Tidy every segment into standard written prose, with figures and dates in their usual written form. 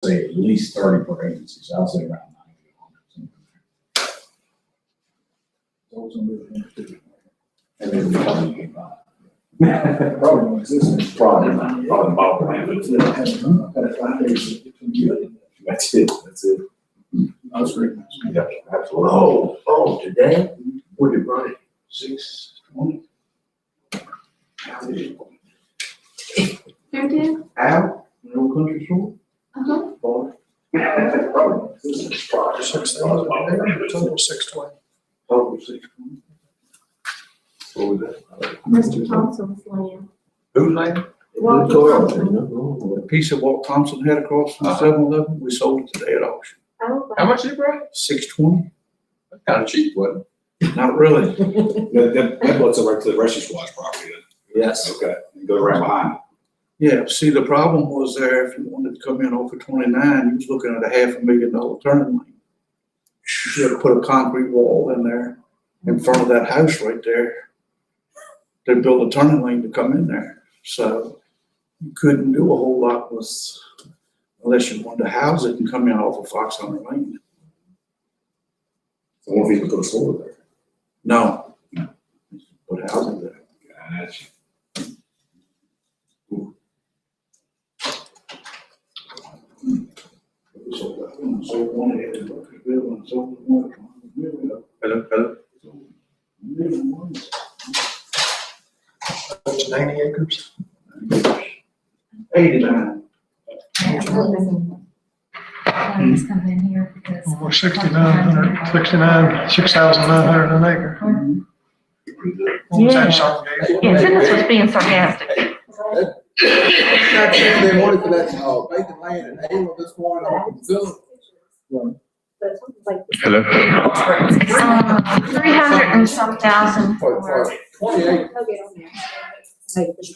say at least 30 per agency, so I'll say around 90. And then we probably get by. Probably existing. Probably about that. That's it, that's it. That's great. Yeah, absolutely. Oh, today? What did you run it? 6:20? Who did? Al, the old country store? Uh-huh. Boy. This is probably 6,000, total 620. Total 6:20. What was that? Mr. Thompson's land. Whose land? Walter Thompson. A piece of what Thompson had across from 7-Eleven, we sold it today at auction. Oh, How much did it bring? 620? Kind of cheap, wasn't Not really. That looks right to the rescue squad's property then. Yes. Okay, and go right behind. Yeah, see, the problem was there, if you wanted to come in over 29, you was looking at a $500,000 turning lane. You had to put a concrete wall in there in front of that house right there. They built a turning lane to come in there. So you couldn't do a whole lot with, unless you wanted to house it and come in off of Fox Hunter Lane. So what if you could put a store there? No. Put housing there. Gotcha. Sold that one, sold one ahead in Buckeyville, and sold one at Hello, hello. 90 acres? 89. He's coming in here because. We're 6,900 an acre. Yeah. Yeah, Fitness was being sarcastic. Not saying they wanted for that, vacant land and Avon at this point, or Zillow. Hello. 300 and some thousand For for. 28.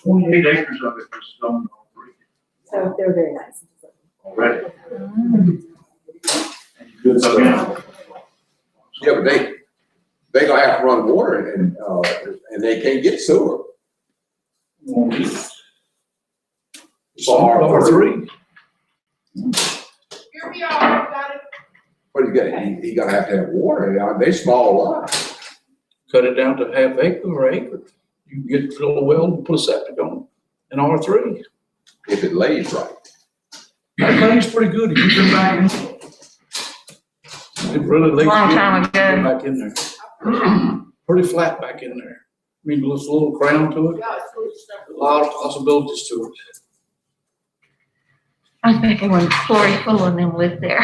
28 acres of it was zoned R3 So they're very nice. already. Good stuff. Yeah, but they gonna have to run water and they can't get sewer. R3. Here we are, got it. But he gonna have to have water, they small lots. Cut it down to half acre or acre. You can get drill a well and put a septic on it in R3. If it lays right. That thing's pretty good. You can back in. It really lays Long good. time ago. Get back in there. Pretty flat back in there. I mean, there's a little crown to it. Yeah, it's really stuff. A lot of possibilities to it. I was back when Flory Full of them lived there.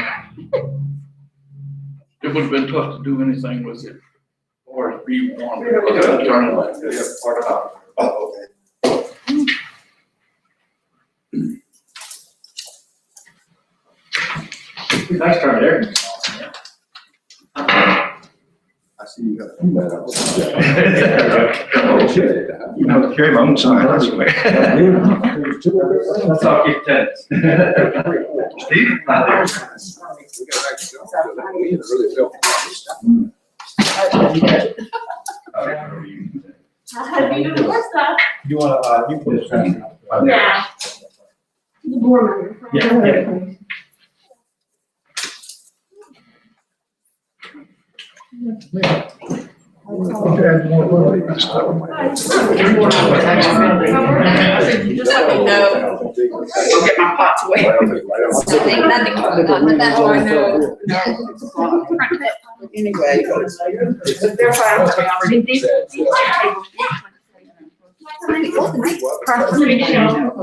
It would have been tough to do anything with it. Or if you wanted to turn it like this. Oh, okay. Nice turn there. I see you got that up. You know, carry my own sign, that's the way. That's all keep tenants. Steve? How do you do the more stuff? You wanna, you can just transfer. Yeah. The board member. Yeah. Just let me know. I'll get my pots away. Nothing but that's all I know. Anyway. They're fine. Sometimes the county.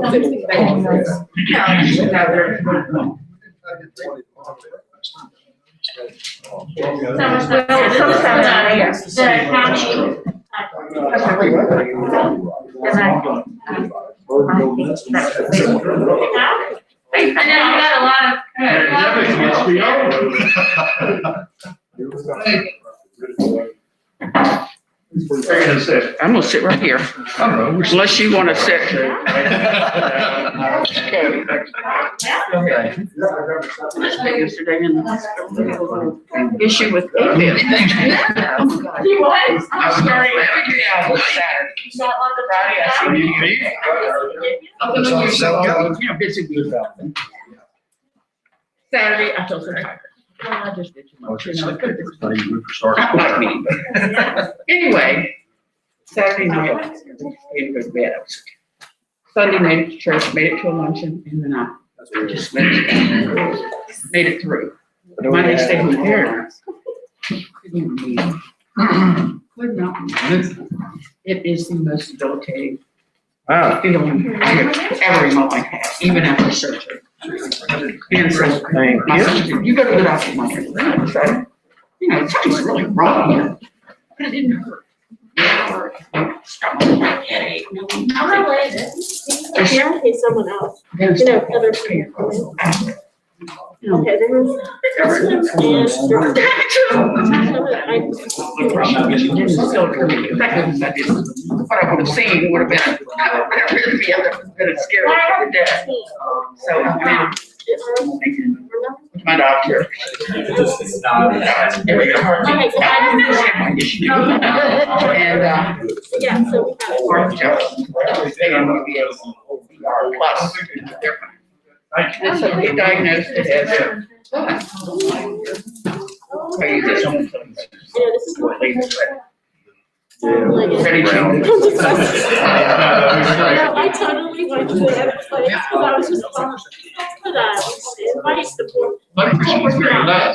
And I know you got a lot of. I'm gonna sit right here, unless you wanna sit. Yesterday in the issue with AFib. You what? I'm starting to figure it out this Saturday. Friday, I see you leave. I'm busy with Saturday, I feel so tired. Well, I just did too much, you know, it could have been. Not like me, but anyway, Saturday night, I had to go to bed. I was okay. Sunday, made it to church, made it to a luncheon, and then I just made it through. Monday, stayed in the parents. Couldn't even could not move. It is the most debilitating feeling I have ever in my life had, even after surgery. And so, my sister, you go to the doctor, my friend. So, you know, something's really wrong here, but it didn't hurt. Stomach, headache, nothing. Yeah, okay, someone else. You know, other people. Okay, there was. What I would have seen would have been, the other would have scared me to death. So I went out with my doctor. And, Yeah, so we have. Mark Jones, they are going to be a VR plus. They're fine. And so they diagnosed it as a. So you just. Yeah, this is. Ready to. No, I totally went to it, because I was just, but, advice support. Blood pressure was very low.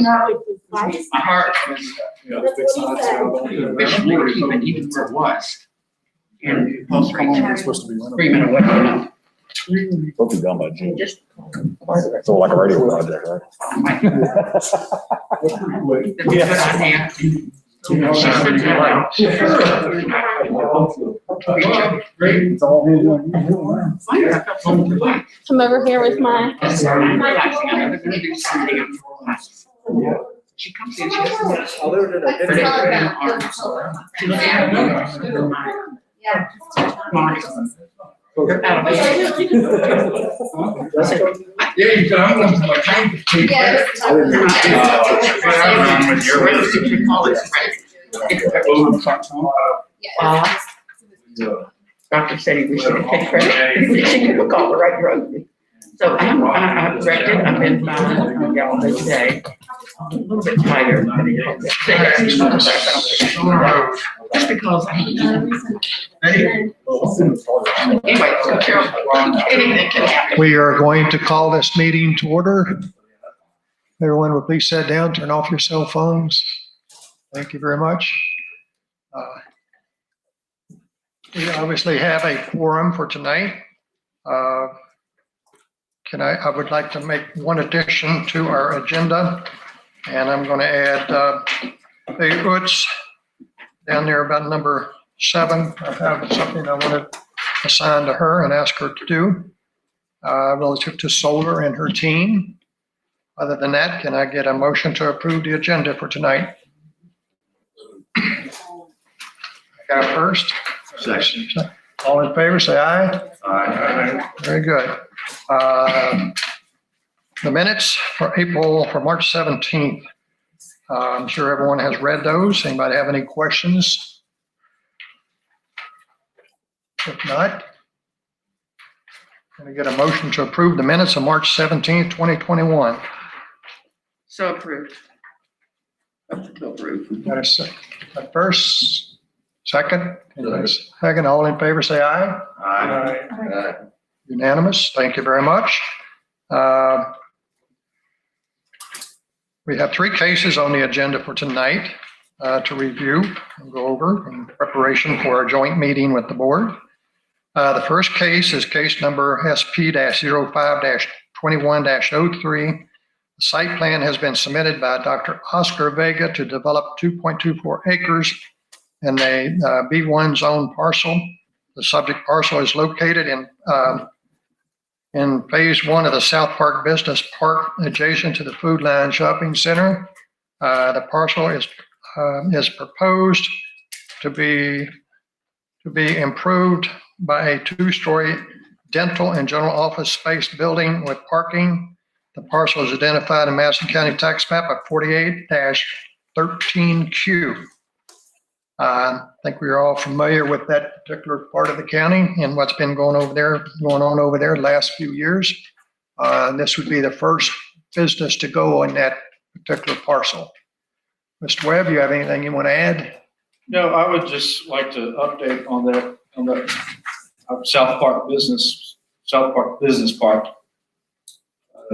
Advice. My heart was visually even where it was. And pulse rate Supposed to be one of them. screaming away, you know. Supposed to be done by June. Just. So like a radio project, right? That's a good idea. She said, Come over here with my. She comes in, she has. Yeah, you can, I'm looking for my time. Doctor said he wished he could take credit. She could look all the right road. So I've corrected, I've been fine, all day today. A little bit tired. Just because I hate anyway, so careful. Anything can happen. We are going to call this meeting to order. Everyone will please sit down, turn off your cell phones. Thank you very much. We obviously have a quorum for tonight. I would like to make one addition to our agenda, and I'm going to add Faye Utz down there about number 7. I have something I want to assign to her and ask her to do relative to solar and her team. Other than that, can I get a motion to approve the agenda for tonight? I got a first. Section. All in favor, say aye. Aye. Very good. The minutes for March 17th. I'm sure everyone has read those. Anybody have any questions? If not, can I get a motion to approve the minutes of March 17th, 2021? So approved. Approved. Got a first, second, second, all in favor, say aye. Aye. Unanimous. Thank you very much. We have 3 cases on the agenda for tonight to review and go over in preparation for our joint meeting with the board. The first case is case number SP-05-21-03. The site plan has been submitted by Dr. Oscar Vega to develop 2.24 acres in a B1 zone parcel. The subject parcel is located in phase 1 of the South Park Business Park, adjacent to the Food Line Shopping Center. The parcel is proposed to be improved by a 2-story dental and general office space building with parking. The parcel is identified in Madison County Tax Map of 48-13Q. I think we are all familiar with that particular part of the county and what's been going on over there the last few years. This would be the first business to go on that particular parcel. Mr. Webb, you have anything you want to add? No, I would just like to update on that South Park Business Park.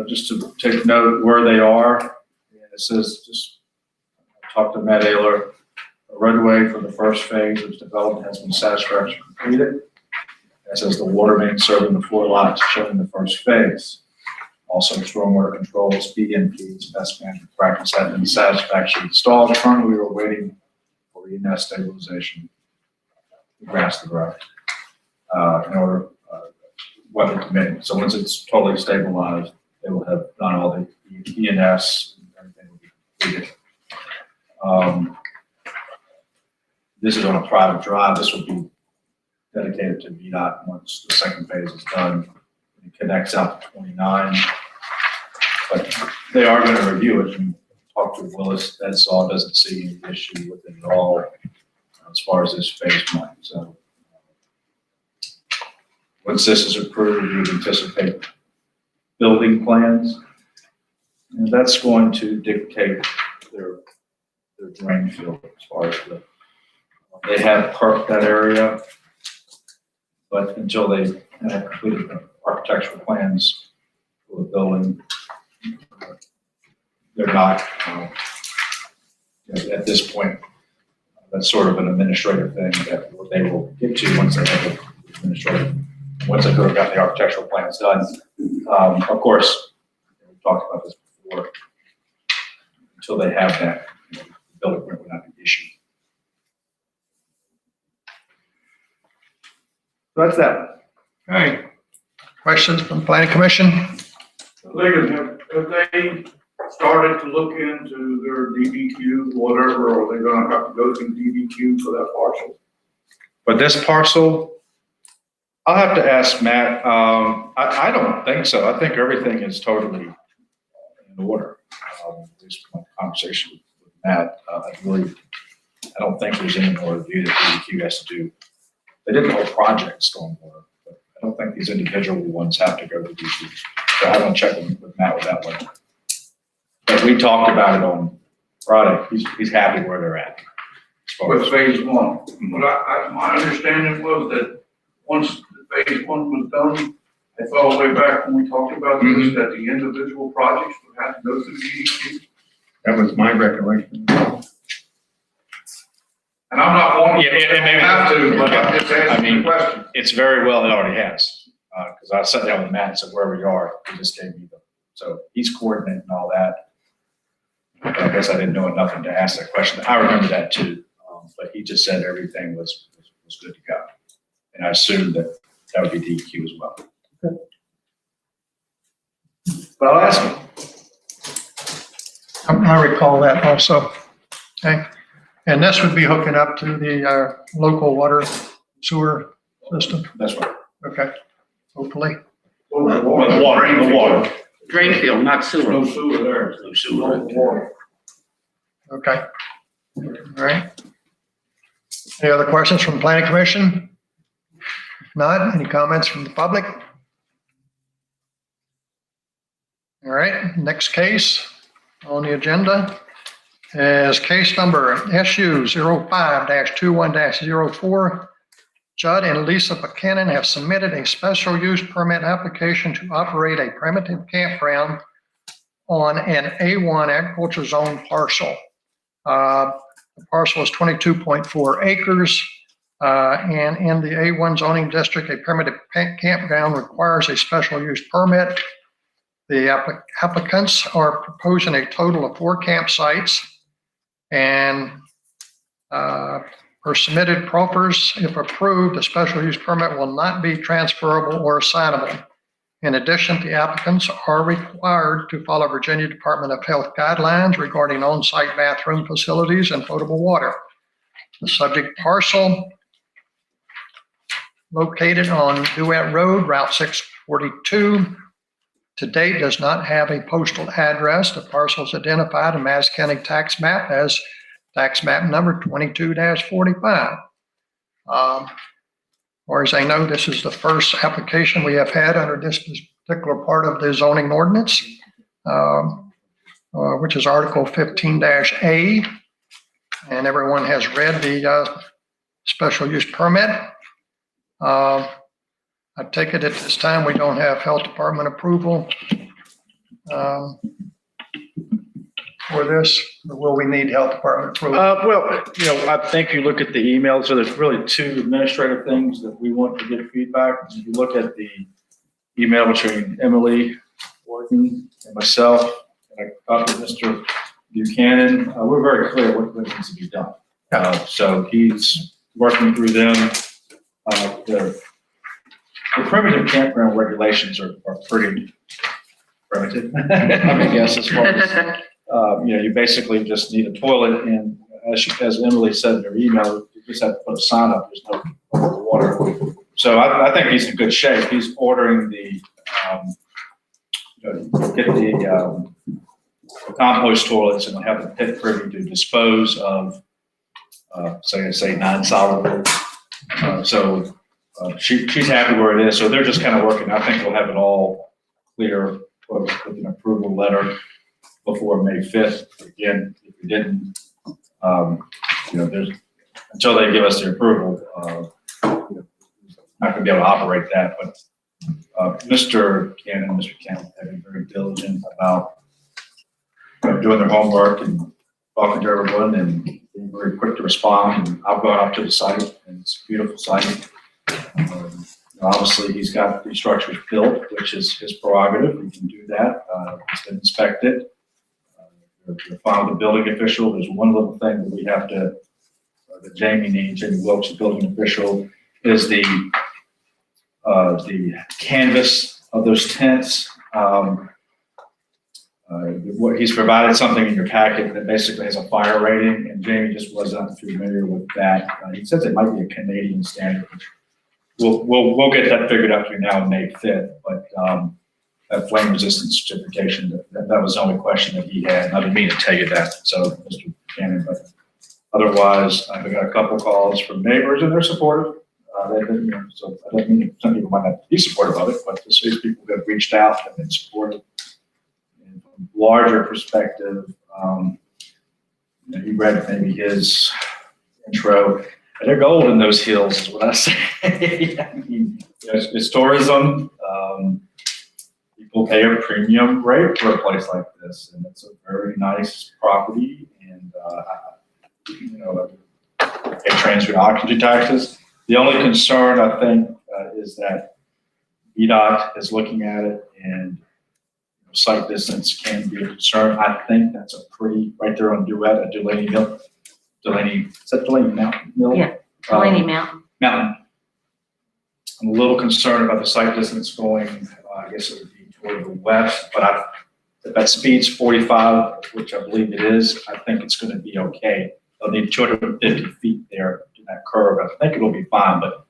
Just to take note where they are. And it says, just talk to Matt Ayler, a roadway for the first phase of development has been satisfactorily completed. It says the water main serving the 4 lots shown in the first phase. Also, stormwater controls, BMPs, best management practice have been satisfactorily installed. Currently, we are waiting for ENS stabilization, the grass to grow, in order, weather permitting. So once it's totally stabilized, they will have done all the ENS and everything will be completed. This is on a private drive. This will be dedicated to VDOT once the second phase is done. It connects out to 29. But they are going to review it and talk to Willis. That's all, doesn't see any issue with it at all as far as this phase 1. So once this is approved, we would anticipate building plans. And that's going to dictate their drain field as far as they have perked that area, but until they have completed the architectural plans for the building, they're not, at this point, that's sort of an administrative thing that they will get to once they have the administrative, once they've got the architectural plans done. Of course, we talked about this before, until they have that, the building permit will not be issued. So that's that. All right. Questions from Planning Commission? Ligon, have they started to look into their DBQ, whatever, or are they gonna have to go through DBQ for that parcel? But this parcel, I'll have to ask Matt. I don't think so. I think everything is totally in order. Just my conversation with Matt, I don't think there's any more review that DEQ has to do. They did the whole project stormwater, but I don't think these individual ones have to go to DEQ. So I don't check with Matt with that one. But we talked about it on Friday. He's happy where they're at. With phase 1. But my understanding was that once the phase 1 was done, I thought all the way back when we talked about this, that the individual projects would have to go through DEQ. That was my recollection. And I'm not wanting Yeah, it may have to, but I'm just asking the question. It's very well, it already has. Because I sat down with Matt and said, where we are, he just gave me so he's coordinating all that. But I guess I didn't know enough to ask that question. I remember that too. But he just said everything was good to go. And I assumed that would be DEQ as well. Okay. But I'll ask him. I recall that also. Okay. And this would be hooking up to the local water sewer system. That's right. Okay. Hopefully. The water. Drain field, not sewer. No sewer there. No sewer. No water. Okay. All right. Any other questions from Planning Commission? If not, any comments from the public? All right, next case on the agenda is case number SU 05-21-04. Judd and Lisa Buchanan have submitted a special use permit application to operate a primitive campground on an A1 agriculture zone parcel. The parcel is 22.4 acres, and in the A1 zoning district, a primitive campground requires a special use permit. The applicants are proposing a total of 4 campsites, and for submitted proffers, if approved, the special use permit will not be transferable or assignable. In addition, the applicants are required to follow Virginia Department of Health guidelines regarding on-site bathroom facilities and potable water. The subject parcel, located on Duet Road, Route 642, to date does not have a postal address. The parcel is identified in Madison County tax map as tax map number 22-45. Or as I know, this is the first application we have had under this particular part of the zoning ordinance. which is Article 15-A. And everyone has read the special use permit. I take it at this time we don't have health department approval for this, or will we need health department approval? Well, I think you look at the email, so there's really two administrative things that we want to get feedback. If you look at the email between Emily Warden and myself, and I talked with Mr. Buchanan, we're very clear what needs to be done. So he's working through them. The primitive campground regulations are pretty primitive. I mean, yes, as far as, you basically just need a toilet, and as Emily said in her email, you just have to put a sign up, there's no water. So I think he's in good shape. He's ordering the, get the compost toilets and have the pit privy to dispose of, say non-solid waste. She's happy where it is. So they're just kind of working. I think we'll have it all clear with an approval letter before May 5th. Again, if we didn't, there's, until they give us the approval, not gonna be able to operate that. But Mr. Cannon have been very diligent about doing their homework and talking to everyone and being very quick to respond. And I've gone up to the site, and it's a beautiful site. Obviously, he's got the structures built, which is his prerogative. He can do that. It's been inspected. They're fine with the building official. There's one little thing that we have to, that Jamie needs, Jamie Wilkes, the building official, is the canvas of those tents. What he's provided something in your packet that basically has a fire rating, and Jamie just wasn't familiar with that. He says it might be a Canadian standard, which we'll get that figured out between now and May 5th. But that flame resistance certification, that was the only question that he had. I didn't mean to tell you that, so Mr. Cannon, but otherwise, I got a couple calls from neighbors, and they're supportive. So I don't mean some people might not be supportive of it, but these people have reached out and been supportive. And from a larger perspective, you read maybe his intro. They're gold in those hills, is what I say. I mean, it's tourism. People pay a premium rate for a place like this, and it's a very nice property. And they transfer occupancy taxes. The only concern, I think, is that VDOT is looking at it, and site distance can be a concern. I think that's a pretty, right there on Duet at Delaney Mill. Is that Delaney Mountain Mill? Yeah, Delaney Mountain. I'm a little concerned about the site distance going, I guess it would be toward the west, but if that speed's 45, which I believe it is, I think it's going to be okay. They'll need 250 feet there to that curve. I think it'll be fine, but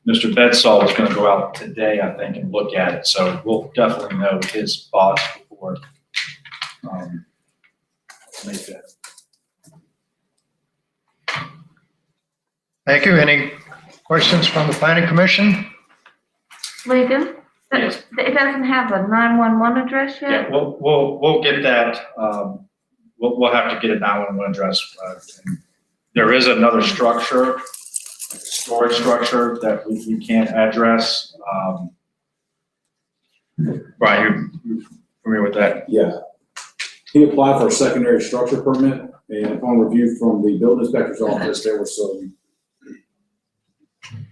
Mr. Bedsall is going to go out today, I think, and look at it. So we'll definitely know his thoughts before May 5th. Thank you. Any questions from the planning commission? Lincoln, Yes. it doesn't have a 911 address yet? Yeah, we'll get that. We'll have to get a 911 address. And there is another structure, storage structure that we can't address. Brian, you familiar with that? Yeah. He applied for a secondary structure permit, and upon review from the building inspector's office, there were some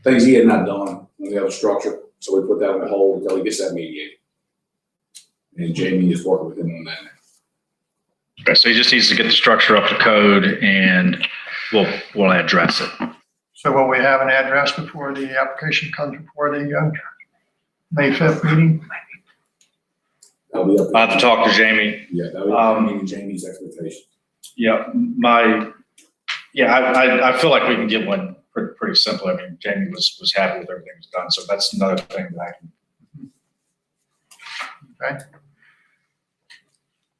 things he had not done on the other structure, so we put that on hold until he gets that mediated. And Jamie is working with him on that. Okay, so he just needs to get the structure up to code, and we'll address it. So will we have an address before the application comes before the May 5th meeting? That'll be up I have to talk to Jamie. Yeah, that'll be up to meeting Jamie's expectations. Yeah, I feel like we can get one pretty simple. I mean, Jamie was happy with everything was done, so that's another thing that I can. Okay.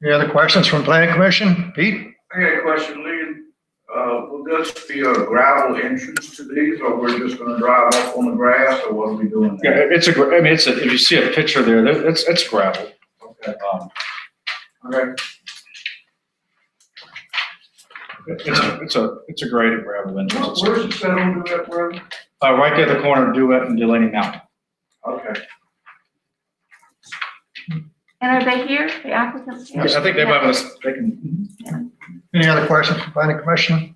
Any other questions from planning commission? Pete? I got a question, Lee. Will this be a gravel entrance to these, or we're just gonna drive off on the grass, or what are we doing Yeah, there? if you see a picture there, it's gravel. Okay. Okay. It's a graded gravel entrance. Where's it set on to that road? Right there at the corner of Duet and Delaney Mountain. Okay. And are they here, the applicants here? I think they might, they can. Any other questions from planning commission?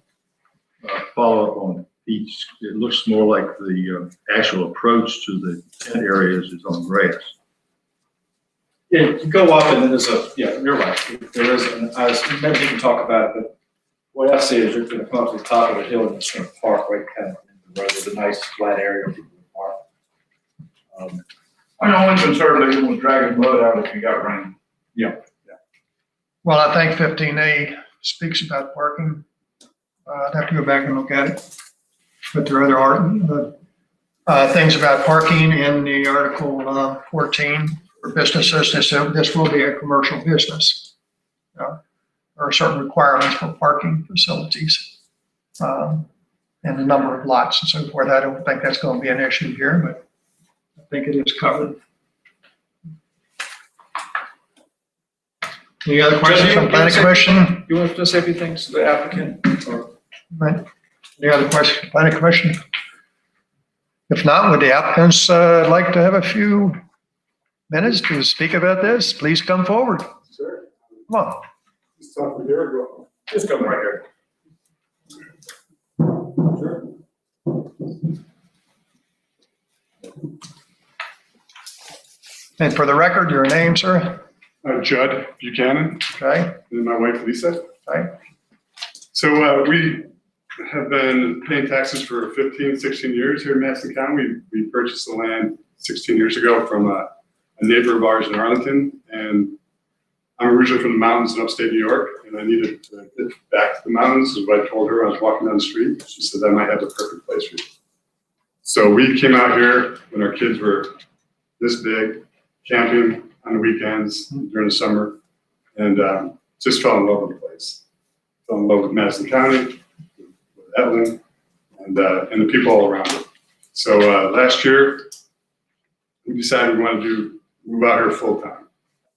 Follow up on each, it looks more like the actual approach to the tent areas is on grass. Yeah, you go up and then there's yeah, you're right. There is, maybe you can talk about it, but what I see is you're gonna come up to the top of the hill and it's gonna park right kind of in the road. There's a nice flat area for people to park. My only concern is it was dragging mud out if you got rain. Well, I think 15A speaks about parking. I'd have to go back and look at it. But there are other things about parking in the Article 14 for businesses. This will be a commercial business. There are certain requirements for parking facilities and the number of lots and so forth. I don't think that's going to be an issue here, but I think it is covered. Any other questions from planning commission? You want to say a few things to the applicant or? Right. Any other questions from planning commission? If not, would the applicants like to have a few minutes to speak about this? Please come forward. Sure. Come on. Just talk with Derek. Go. Just come right here. Sure. And for the record, your name, sir? Judd Buchanan, Okay. and my wife Lisa. Right. So we have been paying taxes for 15, 16 years here in Madison County. We purchased the land 16 years ago from a neighbor of ours in Arlington. And I'm originally from the mountains in upstate New York, and I needed to get back to the mountains. Is what I told her. I was walking down the street. She said, I might have the perfect place for you. So we came out here when our kids were this big, camping on the weekends during the summer, and just fell in love with the place. Fell in love with Madison County, with Evelyn, and the people all around it. So last year, we decided we wanted to move out here full time.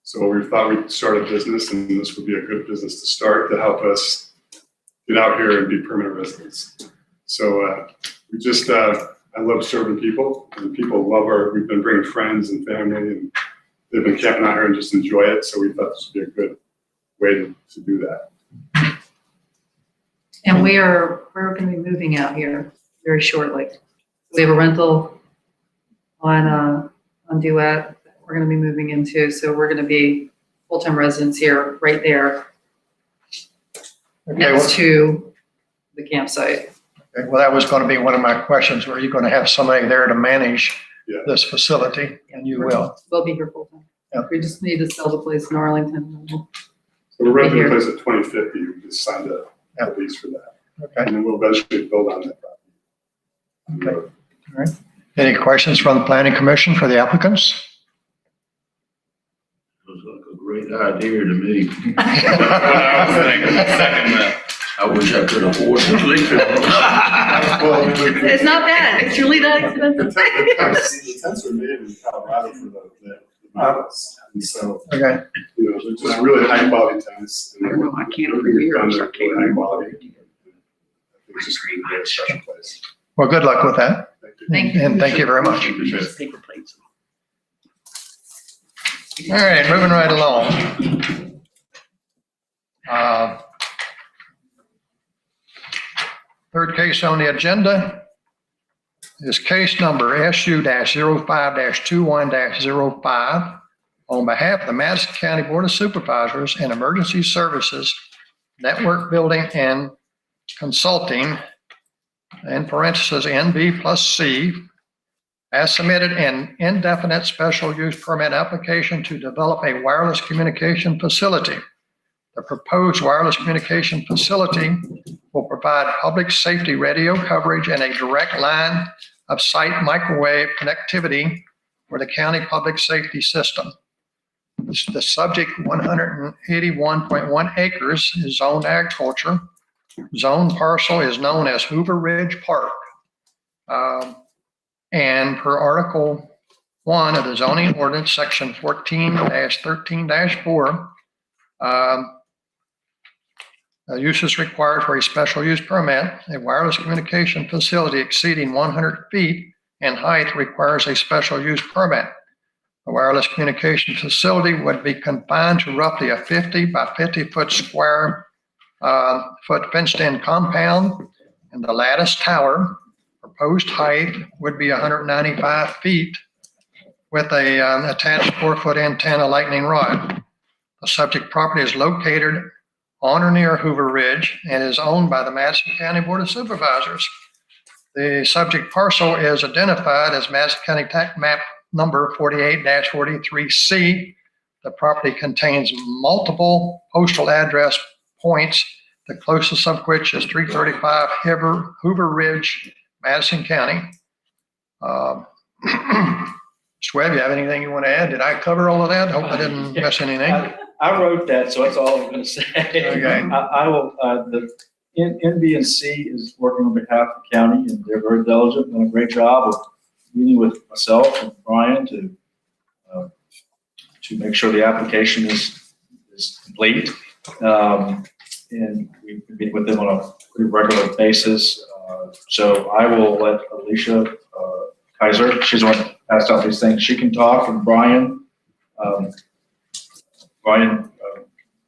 So we thought we'd start a business, and this would be a good business to start to help us get out here and be permanent residents. So we just, I love serving people, and people love we've been bringing friends and family, and they've been camping out here and just enjoy it. So we thought this would be a good way to do that. And we're going to be moving out here very shortly. We have a rental on Duet that we're going to be moving into. So we're going to be full-time residents here, right there, Okay, next to the campsite. Okay, well, that was going to be one of my questions. Were you going to have somebody there to manage Yeah. this facility? And you will. We'll be here full-time. Yep. We just need to sell the place in Arlington. So we're renting the place at 2050. We just signed a lease for that. Okay. And then we'll eventually build on that property. Okay. All right. Any questions from the planning commission for the applicants? Looks like a great idea to me. I was thinking, second that. I wish I could afford to leave it. It's not bad. It's really not expensive. The tents are made in Colorado for the mountains. And so, Okay. you know, they're just really high quality tents. And I don't know, I can't everything over we've here, done so I is can't really high remember. quality. It's just a really special place. Well, good luck with that. Thank you. Thank you. And thank you very much. Appreciate it. Paper plates. All right, moving right along. Third case on the agenda is case number SU-05-21-05 on behalf of the Madison County Board of Supervisors and Emergency Services Network Building and Consulting, in parentheses NB+C, as submitted an indefinite special use permit application to develop a wireless communication facility. The proposed wireless communication facility will provide public safety radio coverage and a direct line of sight microwave connectivity for the county public safety system. The subject 181.1 acres is zoned agriculture. Zone parcel is known as Hoover Ridge Park. And per Article 1 of the zoning ordinance, section 14-13-4, Uses required for a special use permit. A wireless communication facility exceeding 100 feet in height requires a special use permit. The wireless communication facility would be confined to roughly a 50 by 50 foot square foot fenced in compound, and the lattice tower proposed height would be 195 feet with a attached 4-foot antenna lightning rod. The subject property is located on or near Hoover Ridge and is owned by the Madison County Board of Supervisors. The subject parcel is identified as Madison County Tax Map number 48-43C. The property contains multiple postal address points, the closest of which is 335 Hoover Ridge, Madison County. Mr. Webb, you have anything you want to add? Did I cover all of that? Hope I didn't miss anything. I wrote that, so that's all I'm gonna say. Okay. I will, the NBNC is working on behalf of the county, and they're very diligent, doing a great job of meeting with myself and Brian to make sure the application is complete. And we meet with them on a pretty regular basis. So I will let Alicia Kaiser, she's the one that passed out these things. She can talk, and Brian,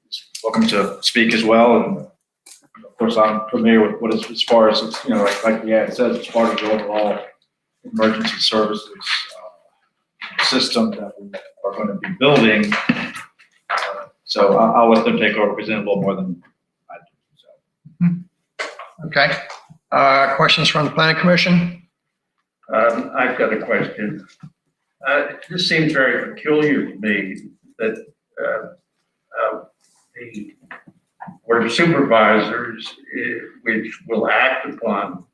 is welcome to speak as well. And of course, I'm familiar with what is, as far as, it's, like the ad says, it's part of the overall emergency services system that we are going to be building. So I'll let them take over, present a little more than I do. So. Okay. Questions from the planning commission? I've got a question. This seems very peculiar to me that the Board of Supervisors, which will act upon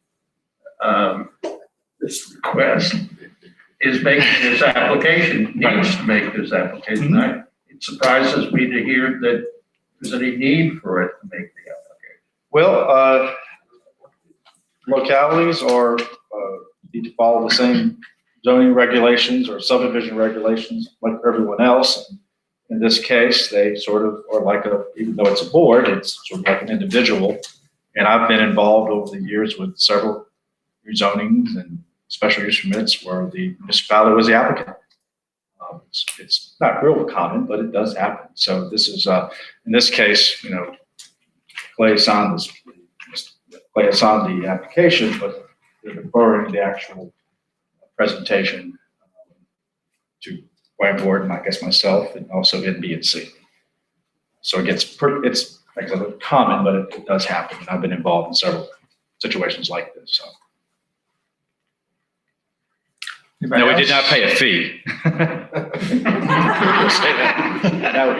this request, is making this application, needs to make this application. Mm-hmm. It surprises me to hear that there's any need for it to make the application. Well, localities need to follow the same zoning regulations or subdivision regulations like everyone else. In this case, they sort of are like even though it's a board, it's sort of like an individual. And I've been involved over the years with several rezonings and special use permits where the municipality was the applicant. It's not real common, but it does happen. So this is, in this case, Clay signed the application, but they're deferring the actual presentation to White Board and I guess myself and also NBNC. So it gets it's like I said, common, but it does happen. And I've been involved in several situations like this. So. No, we did not pay a fee.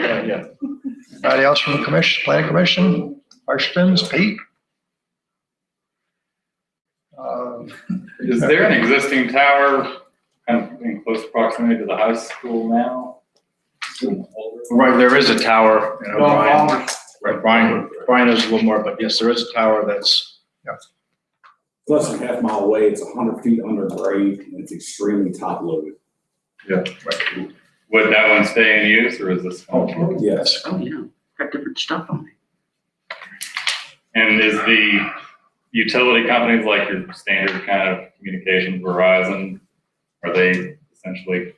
Yeah. Anybody else from the commission, planning commission? Questions? Pete? Is there an existing tower kind of in close proximity to the high school now? Right, there is a tower. Brian knows a little more, but yes, there is a tower that's. Yeah. Less than half mile away, it's 100 feet under grade, and it's extremely top loaded. Yeah. Right. Would that one stay in use, or is this? Yes. Oh, yeah, got different stuff on it. And is the utility companies like your standard kind of communications, Verizon, are they essentially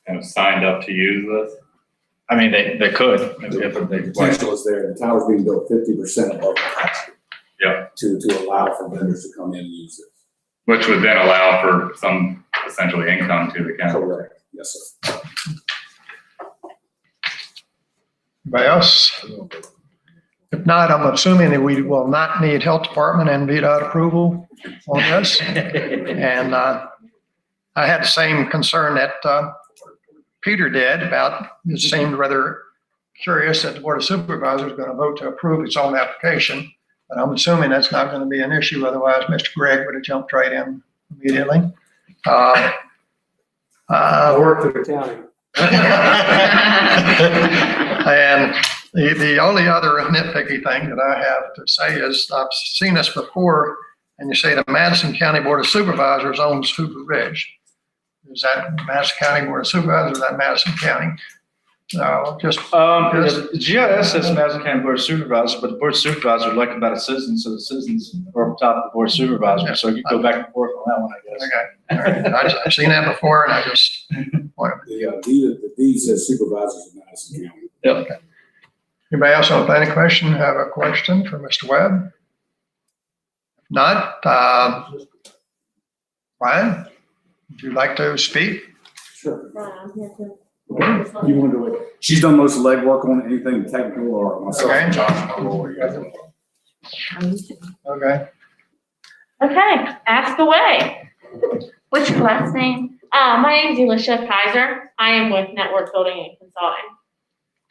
kind of signed up to use this? I mean, they could. The potential is there. The tower's being built 50% above capacity. Yeah. To allow for vendors to come in and use it. Which would then allow for some essentially income to the county. Correct. Yes, sir. Anybody else? If not, I'm assuming that we will not need health department and VDOT approval on this. And I had the same concern that Peter did about, it seemed rather curious that the Board of Supervisors is going to vote to approve its own application. But I'm assuming that's not going to be an issue. Otherwise, Mr. Gregg would have jumped right in immediately. I work for the county. And the only other nitpicky thing that I have to say is I've seen this before, and you say the Madison County Board of Supervisors owns Hoover Ridge. Is that Madison County Board of Supervisors or is that Madison County? No, just, The GIS says Madison County Board of Supervisors, but the Board of Supervisors are elected by the citizens, so the citizens are up top of the Board of Supervisors, so you go back and forth on that one, I guess. okay. All right. I've seen that before and I just, The deed says supervisors in Madison County. Yep. anybody else on the planning commission have a question for Mr. Webb? If not, Brian, would you like to speak? Sure. Right, I'm here too. You want to do it? She's done most of the legwork on anything technical or myself Okay. and Josh and my role. You guys want Okay. Okay, ask away. What's your last name? My name is Alicia Kaiser. I am with Network Building and Consulting.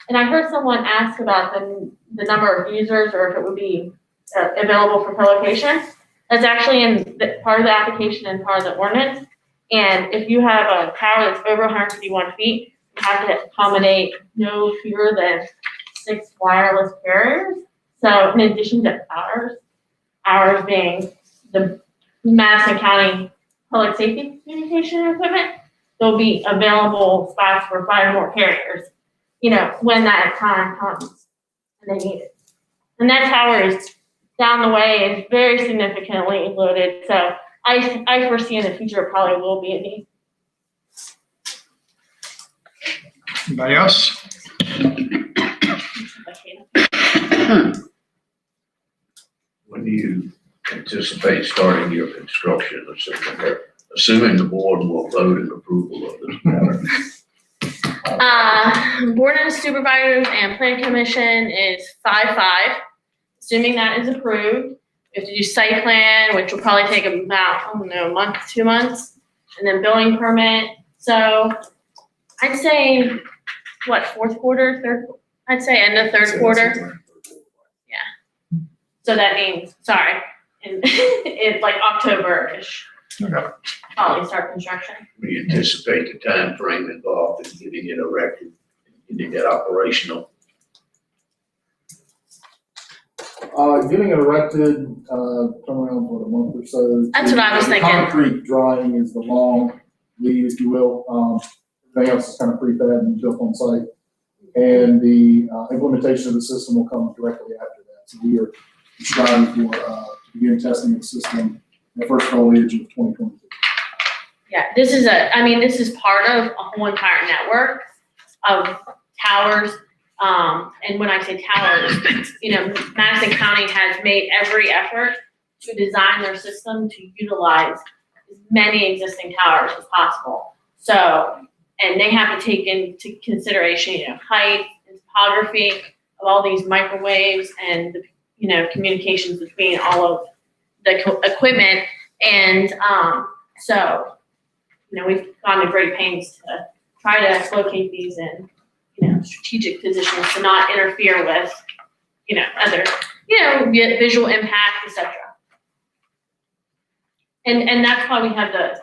And I heard someone ask about the number of users or if it would be available for co-location. That's actually in part of the application and part of the ordinance. And if you have a tower that's over 151 feet, you have to accommodate no fewer than 6 wireless carriers. So in addition to ours being the Madison County Public Safety Communication Equipment, there'll be available spots for 5 more carriers, when that time comes and they need it. And that tower is down the way, is very significantly loaded. So I foresee in the future it probably will be a need. Anybody else? When do you anticipate starting your construction, assuming the board will vote in approval of this matter? Board of Supervisors and Planning Commission is 5/5. Assuming that is approved, we have to do site plan, which will probably take about, a month, 2 months, and then building permit. So I'd say, fourth quarter, third, I'd say end of third quarter. Yeah. So that means, it's like October-ish. Okay. Probably start construction. We anticipate the time frame involved in getting it erected, getting it operational. Getting it erected, come around for a month or so. That's what I was thinking. Concrete drying is the long lead, if you will. Everything else is kind of prefab and built on site. And the implementation of the system will come directly after that. So we are striving for, to begin testing the system the first foliage of 2022. Yeah, this is part of a whole entire network of towers. And when I say towers, Madison County has made every effort to design their system to utilize as many existing towers as possible. So, and they have to take into consideration, height and topography of all these microwaves and, communications between all of the equipment. And so, we've gone to great pains to try to locate these in, strategic positions to not interfere with, other, visual impact, etc. And that's why we have the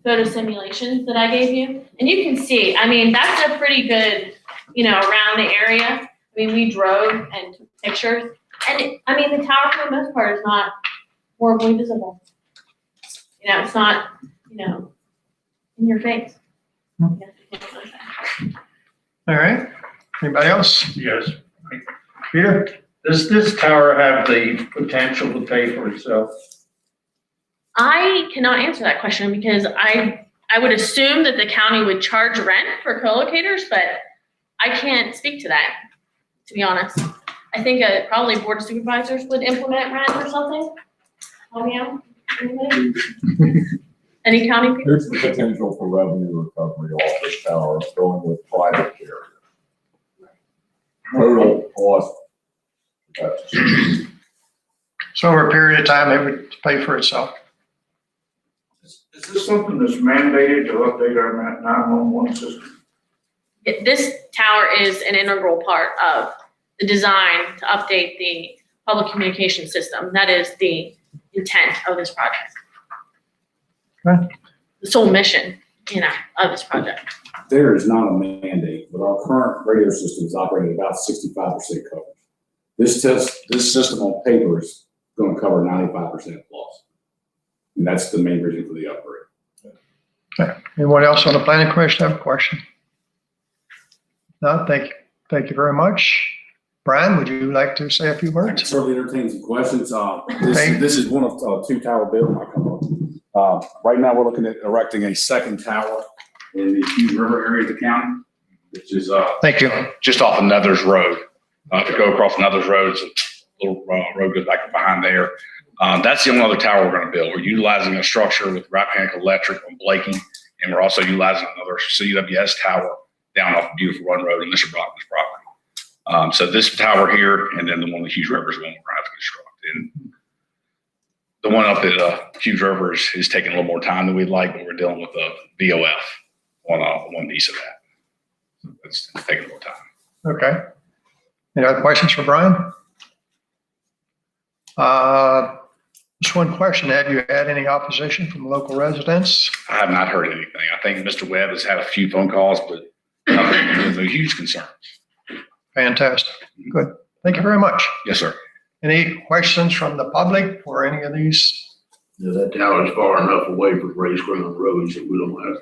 photo simulations that I gave you. And you can see, that's a pretty good, around the area. We drove and took pictures. And the tower for the most part is not horribly visible. It's not, in your face. All right. Anybody else? Yes. Peter? Does this tower have the potential to pay for itself? I cannot answer that question because I would assume that the county would charge rent for co-locators, but I can't speak to that, to be honest. I think probably Board of Supervisors would implement rent or something. Oh, yeah. Anybody? Any county people? There's the potential for revenue recovery off this tower going with private carrier. Total cost. So over a period of time, it would pay for itself. Is this something that's mandated to update our 911 system? This tower is an integral part of the design to update the public communication system. That is the intent of this project. Okay. The sole mission, of this project. There is not a mandate, but our current radio system is operating at about 65% coverage. This system on paper is going to cover 95% plus. And that's the main reason for the upgrade. Okay. Anyone else on the planning commission have a question? No, thank you very much. Brian, would you like to say a few I can words? certainly entertain some questions. Okay. This is one of two tower build. Right now, we're looking at erecting a second tower in the Hughes River area of the county, which is Thank you. just off of Nuthers Road. To go across Nuthers Road, it's a little road goes back behind there. That's the only other tower we're going to build. We're utilizing a structure with Rappahannock Electric on Blakey, and we're also utilizing another CWS tower down off Beautiful Run Road on Mr. Brockman's property. So this tower here, and then the one that Hughes River is going to have to construct. And the one up at Hughes River is taking a little more time than we'd like, but we're dealing with a VOF on one piece of that. So it's taking a little time. Okay. Any other questions for Brian? Just one question. Have you had any opposition from local residents? I have not heard anything. I think Mr. Webb has had a few phone calls, but nothing, no huge concerns. Fantastic. Good. Thank you very much. Yes, sir. Any questions from the public for any of these? Yeah, that tower is far enough away from raceground roads that we don't have.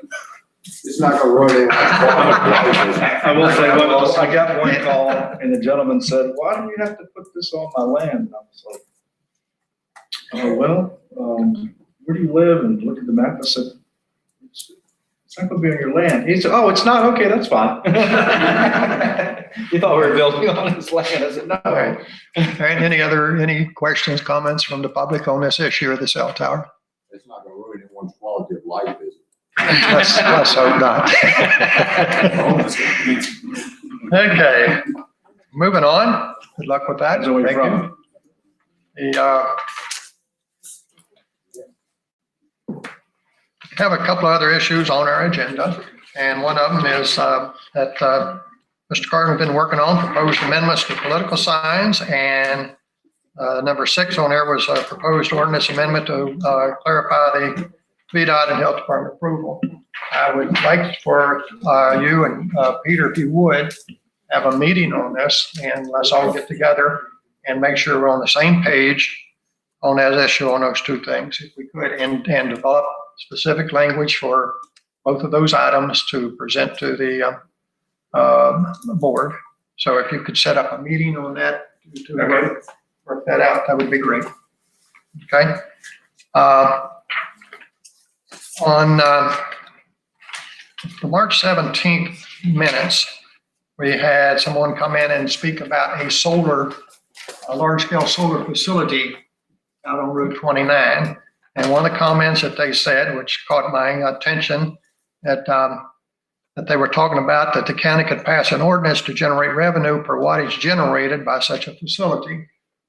It's not gonna run in. I will say, well, I got one call and the gentleman said, why do you have to put this on my land? And I was like, where do you live? And look at the map. I said, it's not gonna be on your land. He said, oh, it's not? Okay, that's fine. You thought we were building on his land. I said, no. All right. Any questions, comments from the public on this issue of the cell tower? It's not gonna ruin anyone's quality of life, is it? Let's hope not. Okay, moving on. Good luck with that. That's where we're Thank from. you. Have a couple of other issues on our agenda, and one of them is that Mr. Carter's been working on proposed amendments to political signs, and number 6 on there was a proposed ordinance amendment to clarify the VDOT and Health Department approval. I would like for you and Peter, if you would, have a meeting on this, and let's all get together and make sure we're on the same page on that issue on those two things, if we could, and develop specific language for both of those items to present to the board. So if you could set up a meeting on that to work that out, that would be great. Okay. On the March 17th minutes, we had someone come in and speak about a large-scale solar facility out on Route 29. And one of the comments that they said, which caught my attention, that they were talking about that the county could pass an ordinance to generate revenue per wattage generated by such a facility.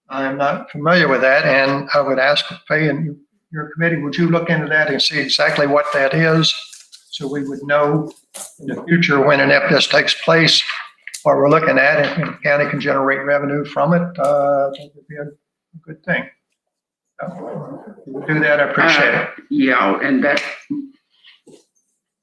I'm not familiar with that, and I would ask Faye and your committee, would you look into that and see exactly what that is, so we would know in the future when and if this takes place, what we're looking at, and if the county can generate revenue from it, that would be a good thing. So, if you do that, I appreciate it. Yeah, and that,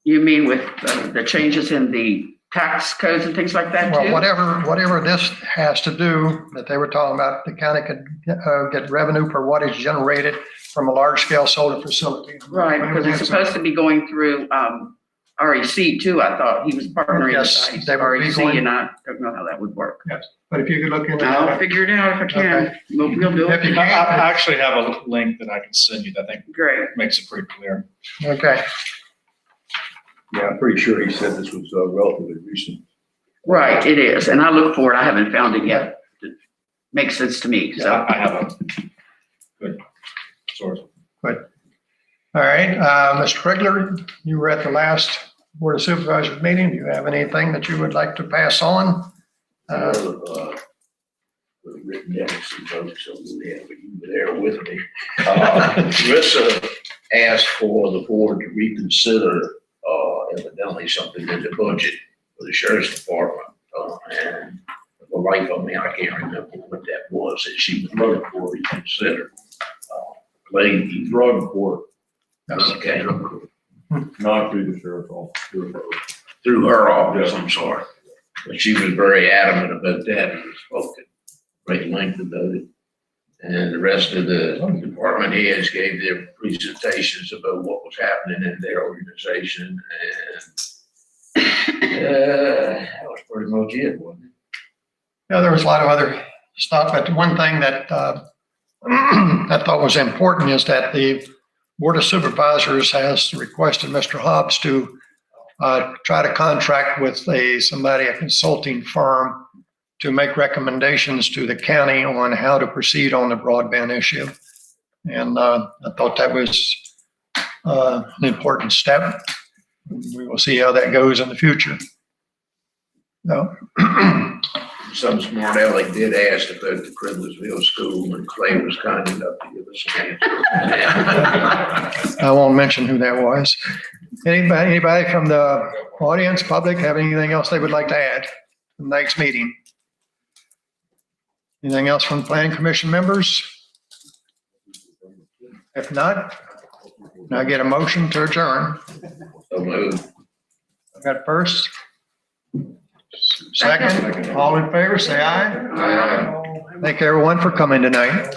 you mean with the changes in the tax codes and things like that too? Well, whatever this has to do, that they were talking about, the county could get revenue per wattage generated from a large-scale solar facility. Right, because it's supposed to be going through REC too. I thought he was partnering Yes, with they would be REC, going- and I don't know how that would work. Yes, but if you could look into I'll that. figure it out if I can. Okay. We'll do If you it. I can, actually have a link that I can send you that I think Great. makes it pretty clear. okay. Yeah, I'm pretty sure he said this was relatively recent. Right, it is, and I look for it. I haven't found it yet. It makes sense to me, so. I have a good source. All right, Mr. Krigler, you were at the last Board of Supervisors meeting. Do you have anything that you would like to pass on? Written down some notes over there, but you were there with me. Marissa asked for the board to reconsider evidently something in the budget for the sheriff's department. And for the life of me, I can't remember what that was that she was looking for to reconsider. Playing the drug court. Okay. Not through the sheriff's office, Through her office, I'm sorry. But she was very adamant about that and spoke at great length about it. And the rest of the department heads gave their presentations about what was happening in their organization. And that was pretty much it, wasn't it? Yeah, there was a lot of other stuff, but one thing that I thought was important is that the Board of Supervisors has requested Mr. Hobbs to try to contract with a consulting firm to make recommendations to the county on how to proceed on the broadband issue. And I thought that was an important step. We will see how that goes in the future. No. Some smart aleck did ask about the Cribblesville School, and Clay was kind enough to give us an answer. I won't mention who that was. Anybody from the audience, public, have anything else they would like to add to the next meeting? Anything else from planning commission members? If not, can I get a motion to adjourn? So moved. I got first. Second, all in favor, say aye. Aye. Thank everyone for coming tonight. That's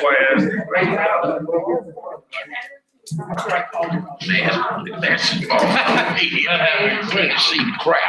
why Man, that's involved. See crap.